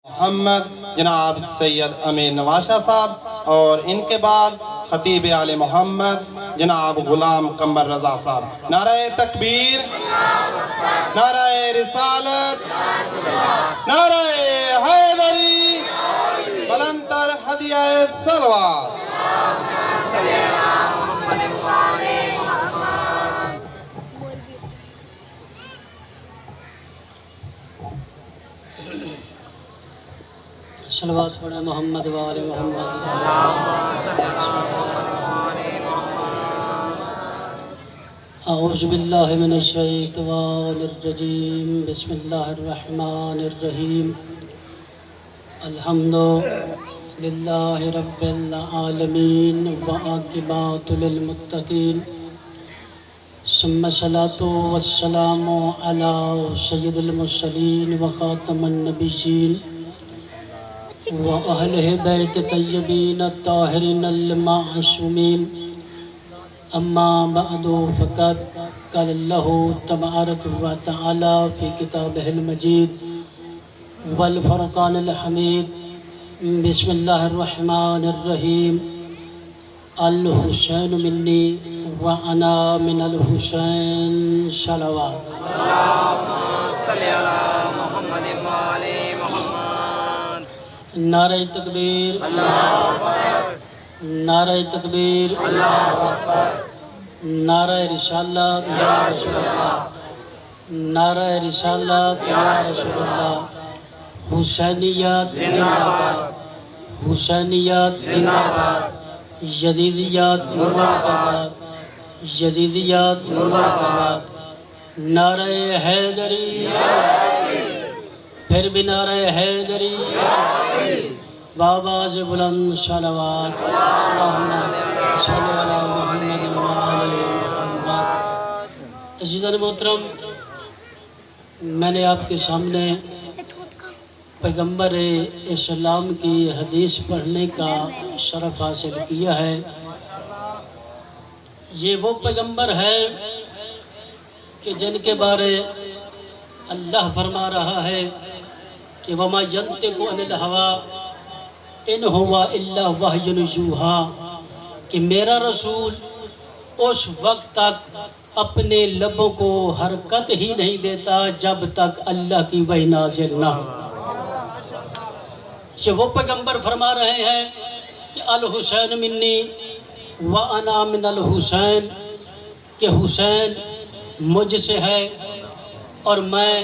محمد جناب سید امیر نواز شاہ صاحب، اور ان کے بعد خطیب آل محمد جناب غلام قمر رضا صاحب۔ نعرہ تکبیر، نعرہ رسالت، نعرہ حیدری، بلند تر ہدیہ صلوات۔ صلوات پڑھے محمد و آل محمد۔ اعوذ باللہ من الشیطان الرجیم، بسم اللہ الرحمن الرحیم۔ الحمد للہ رب العالمین وعاقبۃ للمتقین، ثم الصلاۃ والسلام علی سید المرسلین وخاتم النبیین وأهله بيت طيبين الطاهرين المعصومين، أما بعد فقد قال الله تبارك وتعالى في كتابه المجيد والفرقان الحميد، بسم الله الرحمن الرحيم: الحسين مني وأنا من الحسين صلوات۔ اللهم صل على محمد وآل محمد۔ نعرہ تکبیر، اللہ اکبر، نعرہ تکبیر، اللہ اکبر، نعرہ رسالت، یا رسول اللہ، نعرہ رسالت، یا رسول اللہ، حسینیت زندہ باد، حسینیت زندہ باد، یزیدیت مردہ باد، یزیدیت مردہ باد، نعرہ حیدری، پھر بھی نعرہ حیدری، بابا سے بلند صلوات۔ اللہم صلی علی محمد و آل محمد۔ عزیزان محترم، میں نے آپ کے سامنے پیغمبر اسلام کی حدیث پڑھنے کا شرف حاصل کیا ہے۔ یہ وہ پیغمبر ہے کہ جن کے بارے اللہ فرما رہا ہے کہ وَمَا يَنطِقُ عَنِ الْهَوَىٰ إِنْ هُوَ إِلَّا وَحْيٌ يُوحَىٰ، کہ میرا رسول اس وقت تک اپنے لبوں کو حرکت ہی نہیں دیتا جب تک اللہ کی وحی نازل نہ ہو۔ یہ وہ پیغمبر فرما رہے ہیں کہ الحسین منی وَأَنَا مِنَ الْحُسَيْن، کہ حسین مجھ سے ہے اور میں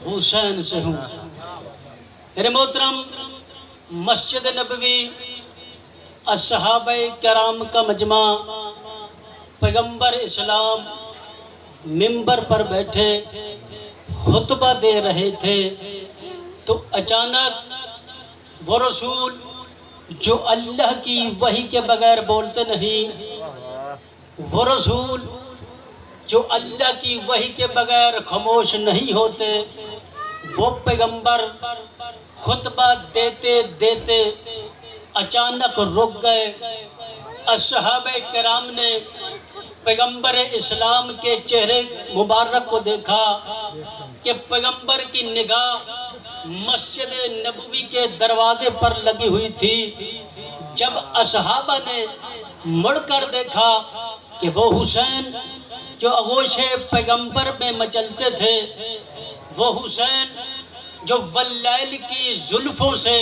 حسین سے ہوں۔ میرے محترم، مسجد نبوی اصحابہ کرام کا مجمع، پیغمبر اسلام منبر پر بیٹھے خطبہ دے رہے تھے تو اچانک وہ رسول جو اللہ کی وحی کے بغیر بولتے نہیں، وہ رسول جو اللہ کی وحی کے بغیر خاموش نہیں ہوتے، وہ پیغمبر خطبہ دیتے دیتے اچانک رک گئے۔ اصحابہ کرام نے پیغمبر اسلام کے چہرے مبارک کو دیکھا کہ پیغمبر کی نگاہ مسجد نبوی کے دروازے پر لگی ہوئی تھی۔ جب اصحابہ نے مڑ کر دیکھا کہ وہ حسین جو آغوش پیغمبر میں مچلتے تھے، وہ حسین جو واللیل کی زلفوں سے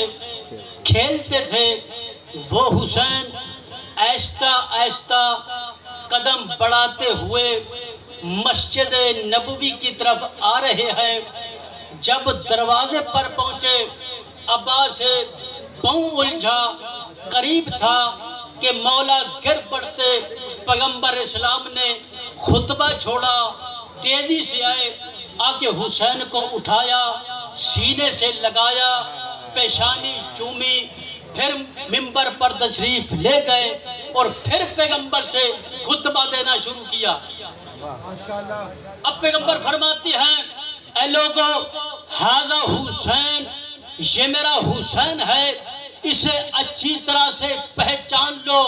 کھیلتے تھے، وہ حسین آہستہ آہستہ قدم بڑھاتے ہوئے مسجد نبوی کی طرف آ رہے ہیں۔ جب دروازے پر پہنچے، عباس سے پاؤں الجھا، قریب تھا کہ مولا گر پڑتے۔ پیغمبر اسلام نے خطبہ چھوڑا، تیزی سے آئے، آکے حسین کو اٹھایا، سینے سے لگایا، پیشانی چومی، پھر منبر پر تشریف لے گئے اور پھر پیغمبر سے خطبہ دینا شروع کیا۔ اب پیغمبر فرماتے ہیں، اے لوگو، ھذا حسین، یہ میرا حسین ہے، اسے اچھی طرح سے پہچان لو۔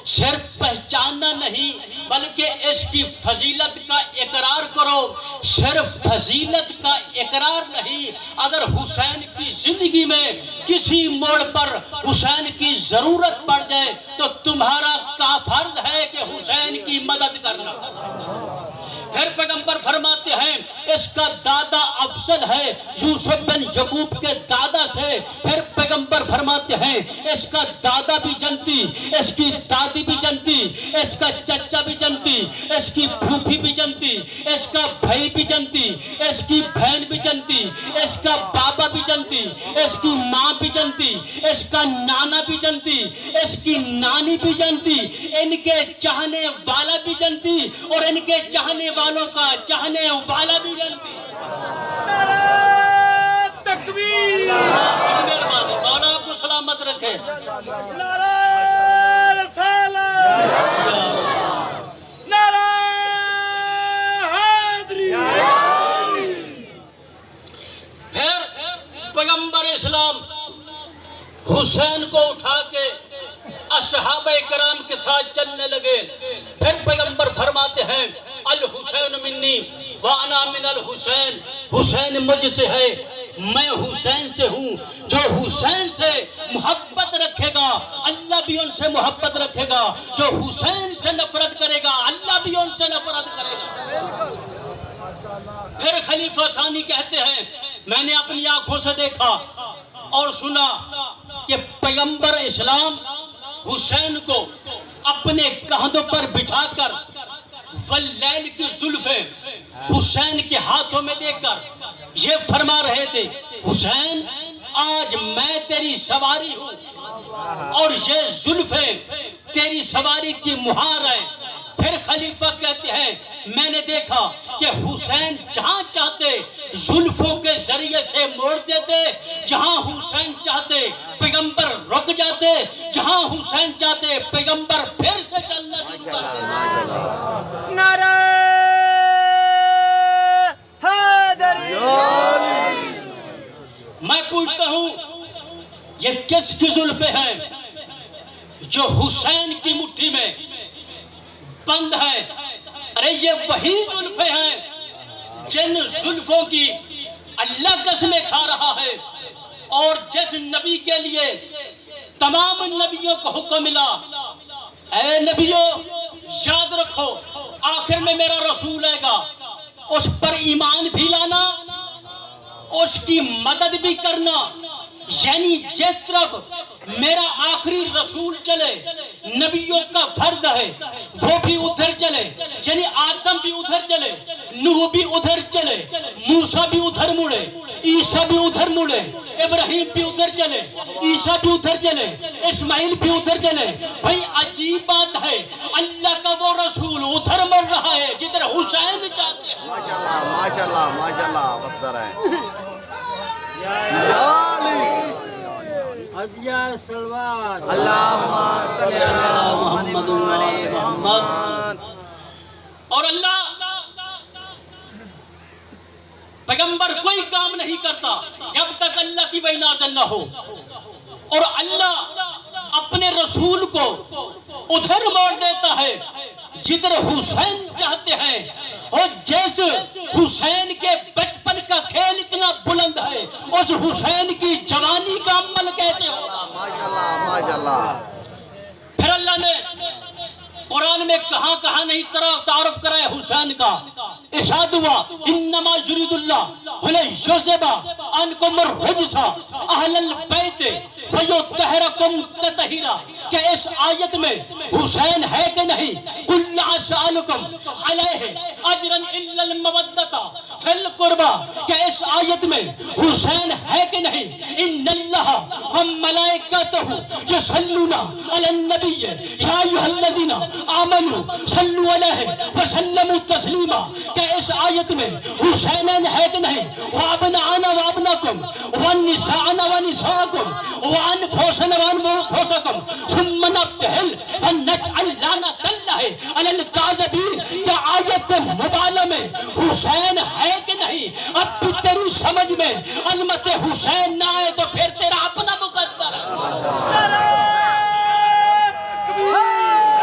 صرف پہچاننا نہیں بلکہ اس کی فضیلت کا اقرار کرو. صرف فضیلت کا اقرار نہیں، اگر حسین کی زندگی میں کسی موڑ پر حسین کی ضرورت پڑ جائے تو تمہارا کا فرض ہے کہ حسین کی مدد کرنا. پھر پیغمبر فرماتے ہیں اس کا دادا افضل ہے یوسف بن یعقوب کے دادا سے. پھر پیغمبر فرماتے ہیں اس کا دادا بھی جنتی، اس کی دادی بھی جنتی، اس کا چچا بھی جنتی، اس کی پھوپھی بھی جنتی، اس کا بھائی بھی جنتی، اس کی بہن بھی جنتی، اس کا بابا بھی جنتی، اس کی ماں بھی جنتی، اس کا نانا بھی جنتی، اس کی نانی بھی جنتی، ان کے چاہنے والا بھی جنتی اور ان کے چاہنے والوں کا چاہنے والا بھی جنتی. نعرہ تکبیر، بڑی مہربانی، مولا آپ کو سلامت رکھے. نعرہ رسالت، نعرہ حیدری. پھر پیغمبر اسلام حسین کو اٹھا کے اصحابہ کرام کے ساتھ چلنے لگے. پھر پیغمبر فرماتے ہیں الحسین منی وانا من الحسین، حسین مجھ سے ہے میں حسین سے ہوں. جو حسین سے محبت رکھے گا اللہ بھی ان سے محبت رکھے گا، جو حسین سے نفرت کرے گا اللہ بھی ان سے نفرت کرے گا. پھر خلیفہ ثانی کہتے ہیں میں نے اپنی آنکھوں سے دیکھا اور سنا کہ پیغمبر اسلام حسین کو اپنے کندھوں پر بٹھا کر واللیل کی زلفیں حسین کے ہاتھوں میں دے کر یہ فرما رہے تھے حسین آج میں تیری سواری ہوں اور یہ زلفیں تیری سواری کی مہار ہے. پھر خلیفہ کہتے ہیں میں نے دیکھا کہ حسین جہاں چاہتے زلفوں کے ذریعے سے موڑ دیتے، جہاں حسین چاہتے پیغمبر رک جاتے، جہاں حسین چاہتے پیغمبر پھر سے چلنا شروع کرتے. نعرہ حیدری. میں پوچھتا ہوں یہ کس کی زلفیں ہیں جو حسین کی مٹھی میں بند ہے؟ ارے یہ وہی زلفیں ہیں جن زلفوں کی اللہ قسمیں کھا رہا ہے اور جس نبی کے لیے تمام نبیوں کو حکم ملا اے نبیوں یاد رکھو آخر میں میرا رسول آئے گا، اس پر ایمان بھی لانا، اس کی مدد بھی کرنا. یعنی جس طرف میرا آخری رسول چلے نبیوں کا فرد ہے وہ بھی ادھر چلے. یعنی آدم بھی ادھر چلے، نوح بھی ادھر چلے، موسیٰ بھی ادھر مڑے، عیسیٰ بھی ادھر مڑے، ابراہیم بھی ادھر چلے، عیسیٰ بھی ادھر چلے، اسماعیل بھی ادھر چلے. بھائی عجیب بات ہے اللہ کا وہ رسول ادھر مر رہا ہے جدھر حسین چاہتے ہیں. ماشاءاللہ ماشاءاللہ ماشاءاللہ بہتر ہے. محمد اور اللہ پیغمبر کوئی کام نہیں کرتا جب تک اللہ کی وحی نازل نہ ہو، اور اللہ اپنے رسول کو ادھر موڑ دیتا ہے جدھر حسین چاہتے ہیں. اور جیسے حسین کے بچپن کا کھیل اتنا بلند ہے اس حسین کی جوانی کا عمل کیسے ہوگا؟ ماشاءاللہ ماشاءاللہ. پھر اللہ نے قرآن میں کہاں کہاں نہیں تعارف کرایا حسین کا. ارشاد ہوا انما یرید اللہ لیذھب عنکم الرجس اہل البیت ویطہرکم تطہیرا. کہ اس آیت میں حسین ہے کہ نہیں؟ قل لا اسألکم علیہ اجرا الا المودۃ فی القربى. کہ اس آیت میں حسین ہے کہ نہیں؟ ان اللہ وملائکتہ یصلون علی النبی یا ایھا الذین آمنوا صلوا علیہ وسلموا تسلیما. کہ اس آیت میں حسینین ہے کہ نہیں؟ وابنانا وابناکم ونساءنا ونساءکم وانفسنا وانفسکم ثم نبتہل فنجعل لعنۃ اللہ علی الکاذبین. کہ آیت مبالغہ میں حسین ہے کہ نہیں؟ اب بھی تیری سمجھ میں عظمت حسین نہ آئے تو پھر تیرا اپنا مقدر ہے. نعرہ تکبیر،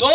2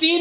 3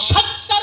70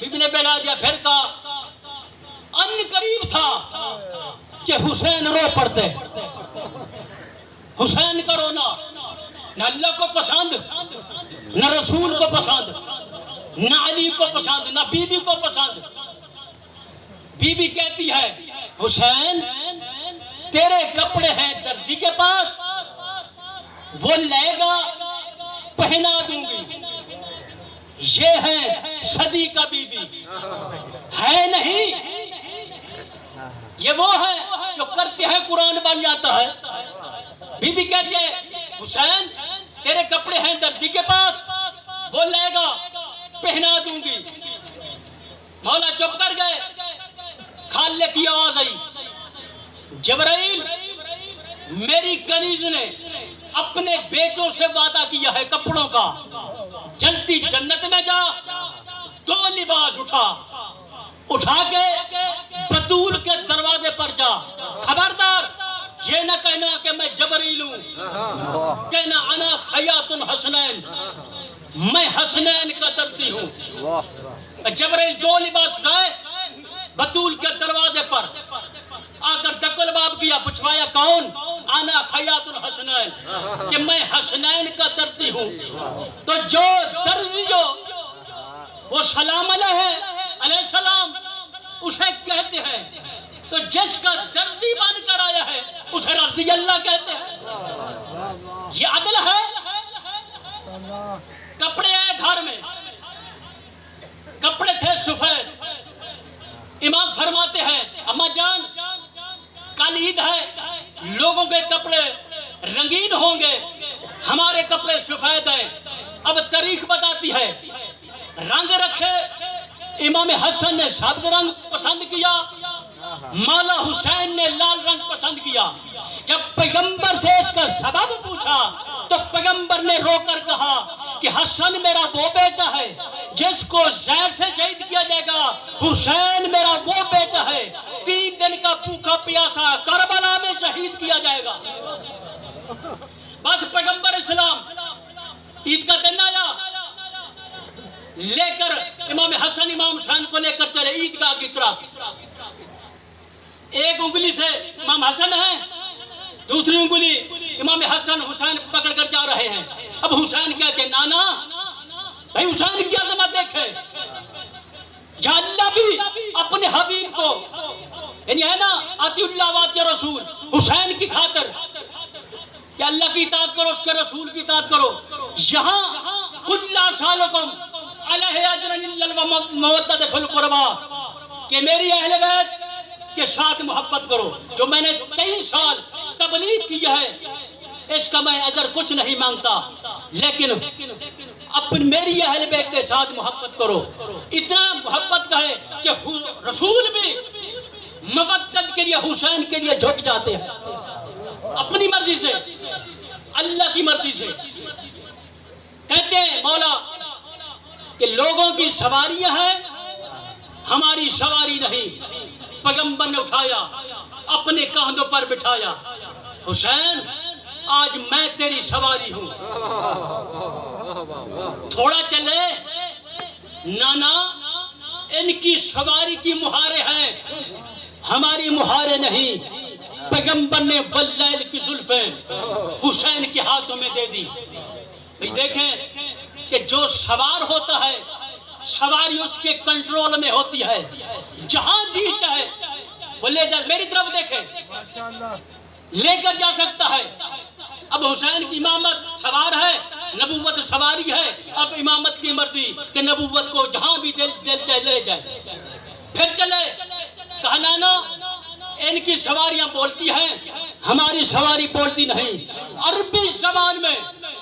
بی بی نے بہلا دیا، پھر کہا ان قریب تھا کہ حسین رو پڑتے، حسین کا رونا نہ اللہ کو پسند، نہ رسول کو پسند، نہ علی کو پسند، نہ بی بی کو پسند۔ بی بی کہتی ہے حسین تیرے کپڑے ہیں درزی کے پاس، وہ لے گا پہنا دوں گی۔ یہ ہے صدی کا بی بی، ہے نہیں یہ وہ ہے جو کرتے ہیں قرآن بن جاتا ہے۔ بی بی کہتی ہے حسین تیرے کپڑے ہیں درزی کے پاس، وہ لے گا پہنا دوں گی۔ مولا چپ کر گئے، خالے کی آواز آئی، جبرائیل میری کنیز نے اپنے بیٹوں سے وعدہ کیا ہے کپڑوں کا، جلدی جنت میں جا، 2 لباس اٹھا کے بطول کے دروازے پر جا، خبردار یہ نہ کہنا کہ میں جبرائیل ہوں، کہنا انا خیاط حسنین، میں حسنین کا درزی ہوں۔ جبرائیل 2 لباس اٹھائے بطول کے دروازے پر آ کر چکل باب کیا، پوچھوایا کون؟ انا خیاط الحسنین، کہ میں حسنین کا درزی ہوں۔ تو جو درزی ہو وہ سلام علیہ السلام اسے کہتے ہیں، تو جس کا درزی بن کر آیا ہے اسے رضی اللہ کہتے ہیں۔ یہ عدل ہے۔ کپڑے آئے گھر میں، کپڑے تھے سفید، امام فرماتے ہیں اما جان کل عید ہے، لوگوں کے کپڑے رنگین ہوں گے، ہمارے کپڑے سفید ہیں۔ اب تاریخ بتاتی ہے رنگ رکھے، امام حسن نے سبز رنگ پسند کیا، مولا حسین نے لال رنگ پسند کیا۔ جب پیغمبر سے اس کا سبب پوچھا تو پیغمبر نے رو کر کہا کہ حسن میرا وہ بیٹا ہے جس کو زہر سے شہید کیا جائے گا، حسین میرا وہ بیٹا ہے 3 دن کا بھوکا پیاسا کربلا میں شہید کیا جائے گا۔ بس پیغمبر اسلام عید کا دن آیا، لے کر امام حسن امام حسین کو لے کر چلے عیدگاہ کی طرف۔ ایک انگلی سے امام حسن ہیں، دوسری انگلی امام حسن حسین پکڑ کر جا رہے ہیں۔ اب حسین کہتے ہیں نانا بھائی حسین کی عظمت دیکھے، یا اللہ بھی اپنے حبیب کو، یعنی ہے نا آتی اللہ وات رسول، حسین کی خاطر کہ اللہ کی اطاعت کرو، اس کے رسول کی اطاعت کرو۔ یہاں کل سالکم علیہ اجر الا المودۃ فی القربى، کہ میری اہل بیت کے ساتھ محبت کرو۔ جو میں نے 23 سال تبلیغ کیا ہے اس کا میں اجر کچھ نہیں مانگتا، لیکن اپن میری اہل بیت کے ساتھ محبت کرو۔ اتنا محبت کا ہے کہ رسول بھی مودت کے لیے حسین کے لیے جھک جاتے ہیں، اپنی مرضی سے، اللہ کی مرضی سے۔ کہتے ہیں مولا کہ لوگوں کی سواریاں ہیں، ہماری سواری نہیں۔ پیغمبر نے اٹھایا، اپنے کاندھوں پر بٹھایا، حسین آج میں تیری سواری ہوں، تھوڑا چلے نانا، ان کی سواری کی مہارے ہیں، ہماری مہارے نہیں۔ پیغمبر نے واللیل کی زلفیں حسین کے ہاتھوں میں دے دی۔ دیکھیں کہ جو سوار ہوتا ہے سواری اس کے کنٹرول میں ہوتی ہے، جہاں جی چاہے وہ لے جا، میری طرف دیکھیں لے کر جا سکتا ہے۔ اب حسین کی امامت سوار ہے، نبوت سواری ہے، اب امامت کی مرضی کہ نبوت کو جہاں بھی دل چاہے لے جائے۔ پھر چلے، کہا نانا ان کی سواریاں بولتی ہیں، ہماری سواری بولتی نہیں۔ عربی زبان میں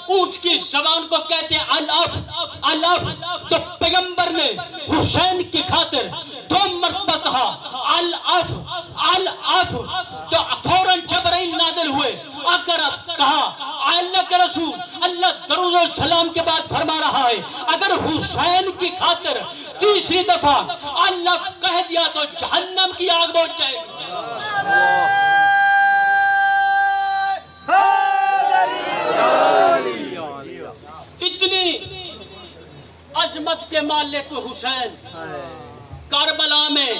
اونٹ کی زبان کو کہتے ہیں الف، الف۔ تو پیغمبر نے حسین کی خاطر 2 مرتبہ کہا الف، الف، تو فوراً جبرائیل نازل ہوئے، آ کر کہا اللہ کے رسول اللہ درود و سلام کے بعد فرما رہا ہے اگر حسین کی خاطر 3 دفعہ الف کہہ دیا تو جہنم کی آگ بجھ جائے گی۔ اتنی عظمت کے مالک حسین کربلا میں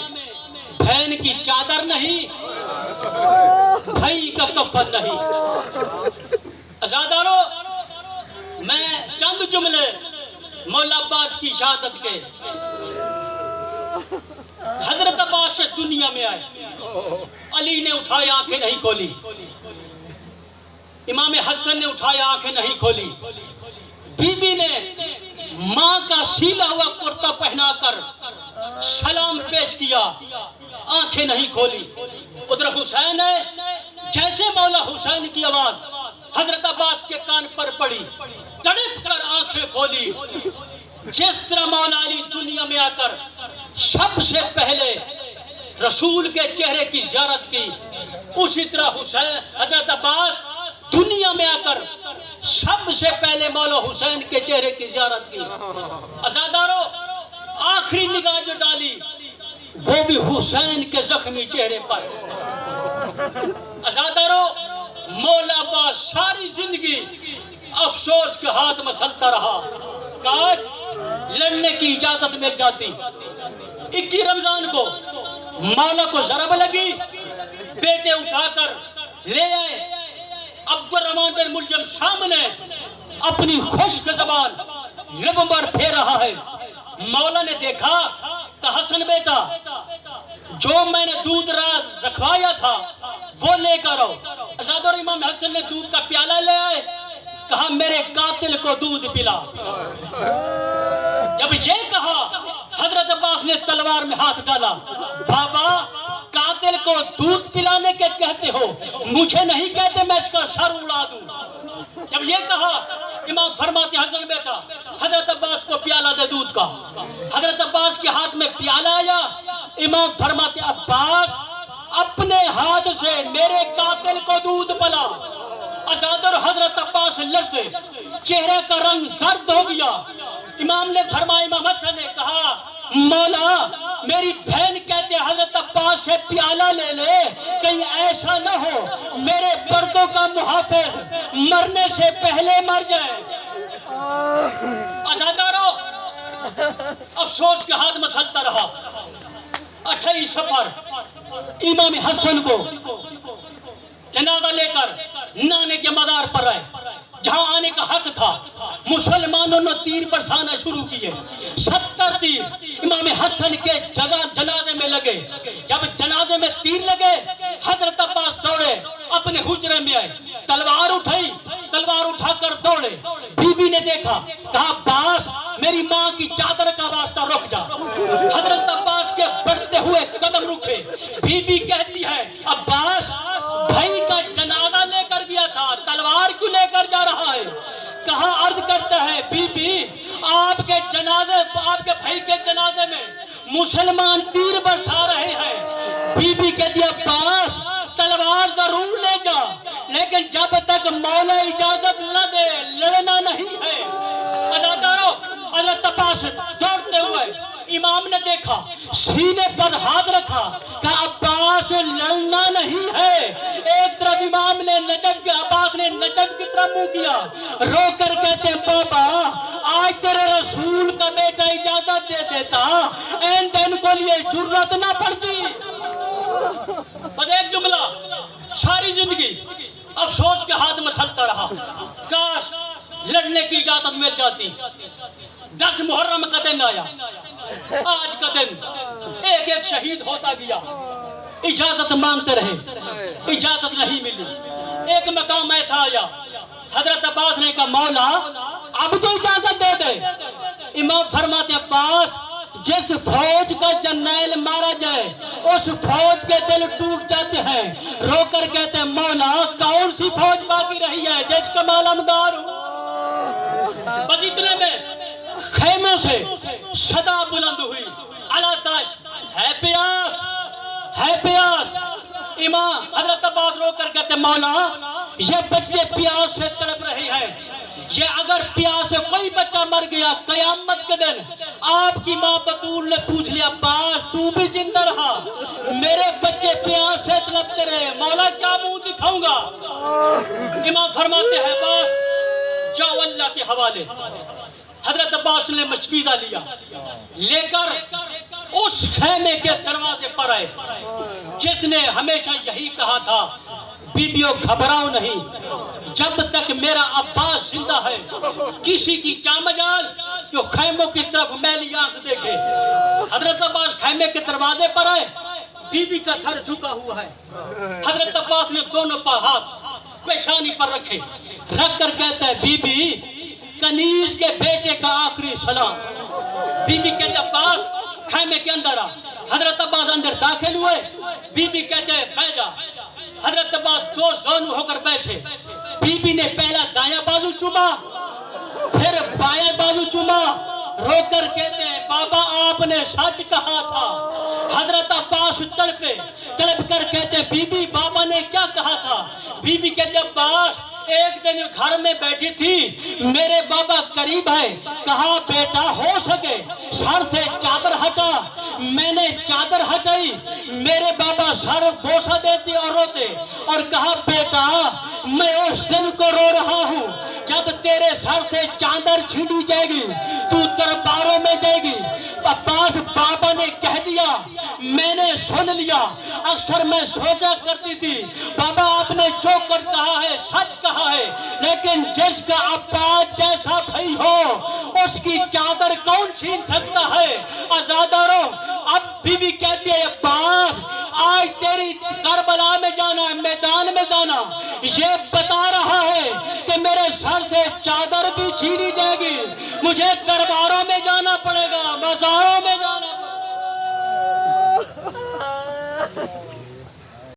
بہن کی چادر نہیں، بھائی کا کفن نہیں۔ عزادارو، میں چند جملے مولا عباس کی شہادت کے، حضرت عباس دنیا میں آئے، علی نے اٹھایا آنکھیں نہیں کھولی، امام حسن نے اٹھایا آنکھیں نہیں کھولی، بی بی نے ماں کا سیلا ہوا کرتا پہنا کر سلام پیش کیا، آنکھیں نہیں کھولی۔ ادھر حسین ہے، جیسے مولا حسین کی آواز حضرت عباس کے کان پر پڑی، تڑپ کر آنکھیں کھولی۔ جس طرح مولا علی دنیا میں آ کر سب سے پہلے رسول کے چہرے کی زیارت کی، اسی طرح حسین حضرت عباس دنیا میں آ کر سب سے پہلے مولا حسین کے چہرے کی زیارت کی۔ عزادارو، آخری نگاہ جو ڈالی وہ بھی حسین کے زخمی چہرے پر۔ عزادارو، مولا عباس ساری زندگی افسوس کے ہاتھ مسلتا رہا، کاش لڑنے کی اجازت مل جاتی۔ 21 رمضان کو مولا کو ضرب لگی، بیٹے اٹھا کر لے آئے، عبد الرحمن بن ملجم سامنے اپنی خشک زبان لب پر پھیر رہا ہے۔ مولا نے دیکھا کہ حسن بیٹا، جو میں نے دودھ رکھوایا تھا وہ لے کر آؤ۔ عزادار امام حسن نے دودھ کا پیالہ لے آئے، کہا میرے قاتل کو دودھ پلا۔ جب یہ کہا حضرت عباس نے تلوار میں ہاتھ ڈالا، بابا قاتل کو دودھ پلانے کے کہتے ہو، مجھے نہیں کہتے میں اس کا سر اڑا دوں۔ جب یہ کہا امام فرماتے حسن بیٹا حضرت عباس کو پیالہ دے دودھ کا۔ حضرت عباس کے ہاتھ میں پیالہ آیا، امام فرماتے عباس اپنے ہاتھ سے میرے قاتل کو دودھ پلا۔ عزادر حضرت عباس لرزے، چہرے کا رنگ زرد ہو گیا۔ امام نے فرمایا، امام حسن نے کہا مولا میری بہن کہتے حضرت عباس سے پیالہ لے لے، کہیں ایسا نہ ہو میرے پردوں کا محافظ مرنے سے پہلے مر جائے۔ عزادارو، افسوس کے ہاتھ مسلتا رہا۔ 28 سفر امام حسن کو جنازہ لے کر نانے کے مزار پر آئے، جہاں آنے کا حق تھا۔ مسلمانوں نے تیر برسانا شروع کیے، 70 تیر امام حسن کے جنازے میں لگے۔ جب جنازے میں تیر لگے، حضرت عباس دوڑے اپنے حجرے میں آئے، تلوار اٹھائی، تلوار اٹھا کر دوڑے۔ بی بی نے دیکھا، کہا عباس میری ماں کی چادر کا واسطہ رک جا۔ حضرت عباس کے بڑھتے ہوئے قدم رکے۔ بی بی کہتی ہے عباس بھائی کا جنازہ لے کر گیا تھا، تلوار کیوں لے کر جا رہا ہے؟ کہاں عرض کرتا ہے بی بی آپ کے جنازے، آپ کے بھائی کے جنازے میں مسلمان تیر برسا رہے ہیں۔ بی بی کہتی ہے عباس تلوار ضرور لے جا، لیکن جب تک مولا اجازت نہ دے لڑنا نہیں ہے۔ عزادارو، حضرت عباس دوڑتے ہوئے امام نے دیکھا، سینے پر ہاتھ رکھا، کہا عباس لڑنا نہیں ہے۔ ایک طرف امام نے نجف کے عباس نے نجف کی طرف منہ کیا، رو کر کہتے ہیں بابا آج تیرے رسول کا بیٹا اجازت دے دیتا، این دن کو لیے جرت نہ پڑتی۔ بس ایک جملہ، ساری زندگی افسوس کے ہاتھ مسلتا رہا، کاش لڑنے کی اجازت مل جاتی۔ 10 محرم کا دن آیا، آج کا دن ایک ایک شہید ہوتا گیا، اجازت مانگتے رہے، اجازت نہیں ملی۔ ایک مقام ایسا آیا، حضرت عباس نے کہا مولا اب تو اجازت دے دے۔ امام فرماتے عباس جس فوج کا جرنیل مارا جائے اس فوج کے دل ٹوٹ جاتے ہیں۔ رو کر کہتے ہیں مولا کون سی فوج باقی رہی ہے جس کا مالامدار ہوں؟ بس اتنے میں خیموں سے صدا بلند ہوئی، اعلیٰ تاش ہے پیاس، ہے پیاس۔ امام حضرت عباس رو کر کہتے مولا یہ بچے پیاس سے تڑپ رہے ہیں، یہ اگر پیاس سے کوئی بچہ مر گیا قیامت کے دن آپ کی ماں بطول نے پوچھ لیا عباس تو بھی زندہ رہا، میرے بچے پیاس سے تڑپتے رہے، مولا کیا منہ دکھاؤں گا؟ امام فرماتے ہیں عباس جاؤ اللہ کے حوالے، حضرت عباس نے مشکیزہ لیا، لے کر اس خیمے کے دروازے پر آئے جس نے ہمیشہ یہی کہا تھا، بیبیوں گھبراؤ نہیں، جب تک میرا عباس زندہ ہے کسی کی کیا مجال جو خیموں کی طرف میلی آنکھ دیکھے۔ حضرت عباس خیمے کے دروازے پر آئے، بی بی کا سر جھکا ہوا ہے۔ حضرت عباس نے دونوں ہاتھ پیشانی پر رکھے، رکھ کر کہتا ہے، بی بی کنیز کے بیٹے کا آخری سلام۔ بی بی کہتے ہیں عباس خیمے کے اندر آ۔ حضرت عباس اندر داخل ہوئے، بی بی کہتے ہیں بیٹھ جا۔ حضرت عباس دو زانو ہو کر بیٹھے، بی بی نے پہلا دایاں بازو چوما، پھر بایاں بازو چوما، رو کر کہتے ہیں بابا آپ نے سچ کہا تھا۔ حضرت عباس تڑپے، تڑپ کر کہتے ہیں بی بی بابا نے کیا کہا تھا؟ بی بی کہتے ہیں عباس ایک دن گھر میں بیٹھی تھی، میرے بابا قریب ہے، کہا بیٹا ہو سکے سر سے چادر ہٹا، میں نے چادر ہٹائی، میرے بابا سر بوسہ دیتے اور روتے، اور کہا بیٹا میں اس دن کو رو رہا ہوں جب تیرے سر سے چادر چھینی جائے گی، تو درباروں میں جائے گی۔ عباس بابا نے کہہ دیا، میں نے سن لیا، اکثر میں سوچا کرتی تھی بابا آپ نے جو کر کہا ہے سچ کہا ہے، لیکن جس کا عباس جیسا بھائی ہو اس کی چادر کون چھین سکتا ہے؟ آزادارو اب بی بی کہتی ہے عباس آج تیری کربلا میں جانا ہے، میدان میں جانا، یہ بتا رہا ہے کہ میرے سر سے چادر بھی چھینی